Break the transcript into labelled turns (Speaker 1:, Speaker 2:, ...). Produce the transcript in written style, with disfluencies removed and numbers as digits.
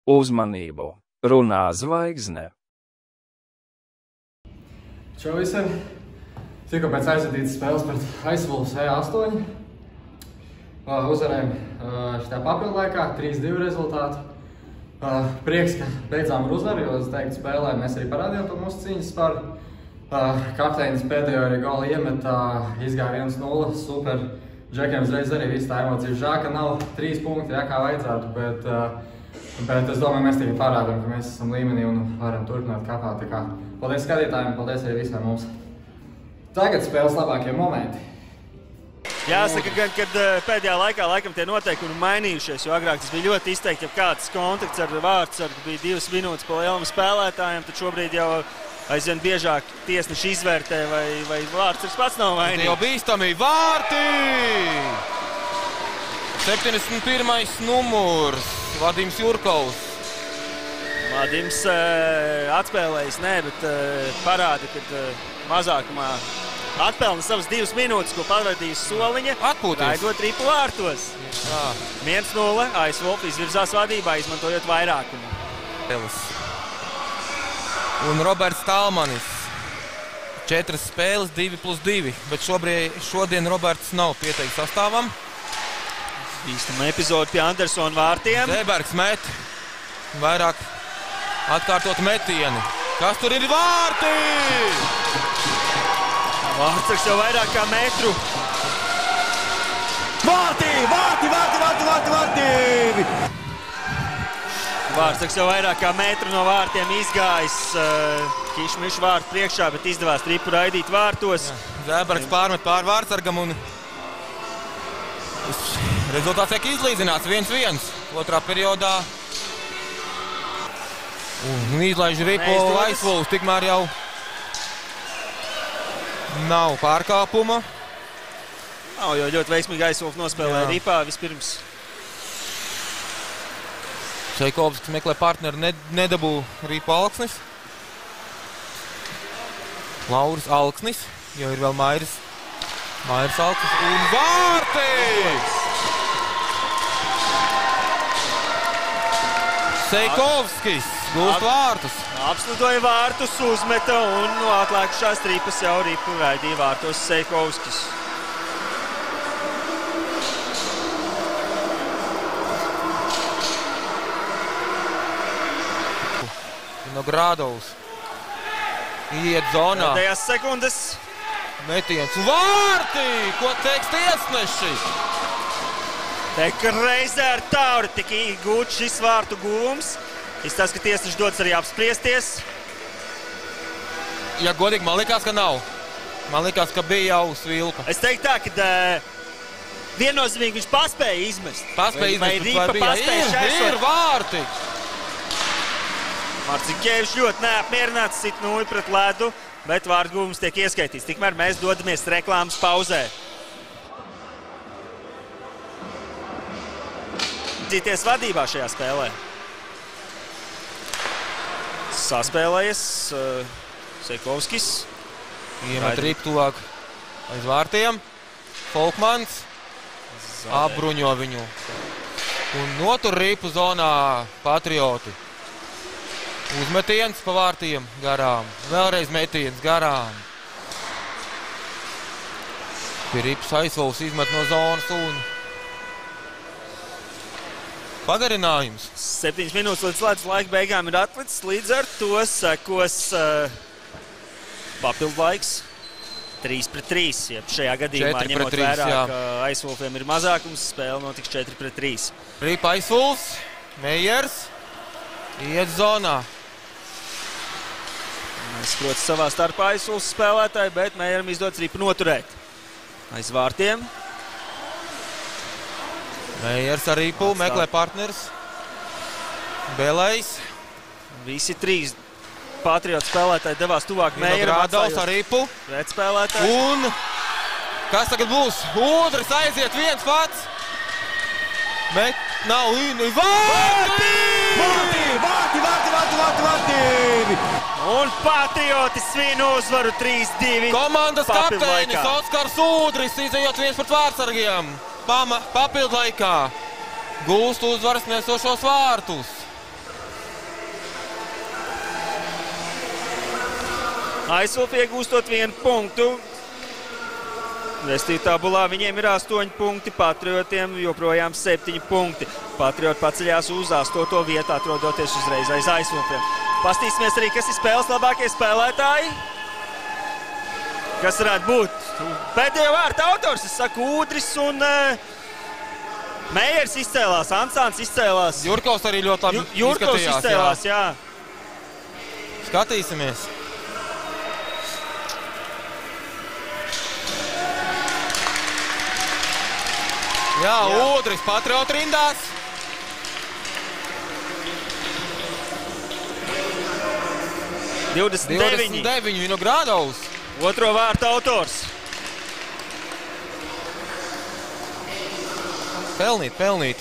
Speaker 1: Uzmanību! Runā zvaigzne!
Speaker 2: Čau visiem! Tikko pēc aizvadītas spēles pret Ice Wolves E8 uzvarējām šitā papildu laikā 3-2 rezultātu. Prieks, ka beidzām ar uzvaru, jo es teiktu spēlē mēs arī parādījām to mūsu cīņas sparu. Kapteinis pēdējo arī golu iemetā, izgāja 1-0, super. Džekiem uzreiz arī viss tā emocija. Žēl, ka nav 3 punkti, jā, kā vajadzētu, bet es domāju, mēs tikai parādām, ka mēs esam līmenī un varam turpināt kāpāt. Tā kā paldies skatītājiem, paldies arī visiem mums. Tagad spēles labākie momenti.
Speaker 3: Jāsaka gan, kad pēdējā laikā laikam tie noteikumi mainījušies, jo agrāk tas bija ļoti izteikti, ja kāds kontakts ar vārdsargu bija 2 minūtes pa lielam spēlētājiem, tad šobrīd jau aizvien biežāk tiesneši izvērtē, vai vārdsargs pats nav vainīgs.
Speaker 4: Jau bīstami vārti! 71. numurs, Vadims Jurkovs.
Speaker 3: Vadims atspēlējis, bet parāda, kad mazākumā atpelna savas 2 minūtes, ko pavadījis Soliņa.
Speaker 4: Atpūties.
Speaker 3: Gaidot ripu vārtos. 1-0, Ice Wolves izvirzās vadībā, izmantojot vairākumu.
Speaker 4: Un Roberts Talmanis. 4 spēles, 2+2, bet šodien Roberts nav pieteikts sastāvam.
Speaker 3: Bīstama epizode pie Andersona vārtiem.
Speaker 4: Zebergs met. Vairāk atkārtot metieni. Kas tur ir vārti?
Speaker 3: Vārtsargs jau vairāk kā metru.
Speaker 4: Vārti!
Speaker 3: Vārtsargs jau vairāk kā metru no vārtiem izgājis. Kišmišu vārtu priekšā, bet izdevās tripu raidīt vārtos.
Speaker 4: Zebergs pārmet pār vārtsargam un rezultāts tiek izlīdzināts 1-1. Otrā periodā. Un izlaiž ripu Ice Wolves, tikmēr jau nav pārkāpuma.
Speaker 3: Nav, jo ļoti veiksmīgi Ice Wolves nospēlēja ripā vispirms.
Speaker 4: Čaikovskis meklē partneri, nedabū ripu Alksnis. Lauris Alksnis, jo ir vēl Mairis Alksnis un vārti! Čaikovskis gūst vārtus.
Speaker 3: Apslidoja vārtus, uzmeta un no atlēkušās tripas jau ripu raidīja vārtos Čaikovskis.
Speaker 4: Vinogradovs iet zonā.
Speaker 3: Pēdējās sekundes.
Speaker 4: Metiens un vārti! Ko teiks tiesneši?
Speaker 3: Teka reizē ar tauri tika gūts šis vārtu gūms. Izstāsta, ka tiesneši dodas arī apspriesties.
Speaker 4: Ja godīgi, man likās, ka nav. Man likās, ka bija jau svilpa.
Speaker 3: Es teiktu tā, ka viennozīmīgi viņš paspēja izmest. Vai ripa paspēja šaisot.
Speaker 4: Ir vārti!
Speaker 3: Marcinkēvičs ļoti neapmierināts, sit nūju pret ledu, bet vārtu gūms tiek ieskaitīts. Tikmēr mēs dodamies reklāmas pauzē. Dzīties vadībā šajā spēlē. Saspēlējies Čaikovskis.
Speaker 4: Iemet ripu tuvāk aiz vārtiem. Folkmans apbruņo viņu. Un notur ripu zonā Patrioti. Uzmetiens pa vārtiem garām. Vēlreiz metiens garām. Pie ripas Ice Wolves izmet no zonas un pagarinājums.
Speaker 3: 7 minūtes līdz ledus laika beigām ir atlicis. Līdz ar to sekos papildu laiks 3-3. Jeb šajā gadījumā ņemot vērā, ka Ice Wolfiem ir mazākums, spēle notiks 4-3.
Speaker 4: Ripa Ice Wolves, Meijers iet zonā.
Speaker 3: Mēs protas savā starpā Ice Wolves spēlētāji, bet Meijeram izdodas ripu noturēt. Aiz vārtiem.
Speaker 4: Meijers ar ripu, meklē partners. Belējs.
Speaker 3: Visi 3 Patriotu spēlētāji devās tuvāk Meijeram.
Speaker 4: Vinogradovs ar ripu.
Speaker 3: Pretspēlētāji.
Speaker 4: Un kas tagad būs? Udris aiziet viens pats. Bet nav vārti!
Speaker 3: Un Patrioti svin uzvaru 3-2.
Speaker 4: Komandas kapteinis Oskars Udris izejot viens pret vārtsargiem. Papildu laikā. Gūst uzvaras nesošos vārtus.
Speaker 3: Aizsvilp iegūstot 1 punktu. Vestību tabulā viņiem ir 8 punkti, Patriotiem joprojām 7 punkti. Patrioti paceļās uz 8. vietu, atrodoties uzreiz aiz Aizsvilpiem. Pastīsimies arī, kas ir spēles labākie spēlētāji. Kas varētu būt? Pēdējo vārtu autors, es saku, Udris un Meijers izcēlās, Ansāns izcēlās.
Speaker 4: Jurkovs arī ļoti labi
Speaker 3: Jurkovs izcēlās, jā.
Speaker 4: Skatīsimies. Jā, Udris Patriotu rindās.
Speaker 3: Divdesmit deviņi
Speaker 4: Vinogradovs.
Speaker 3: Otro vārtu autors.
Speaker 4: Pelnīt.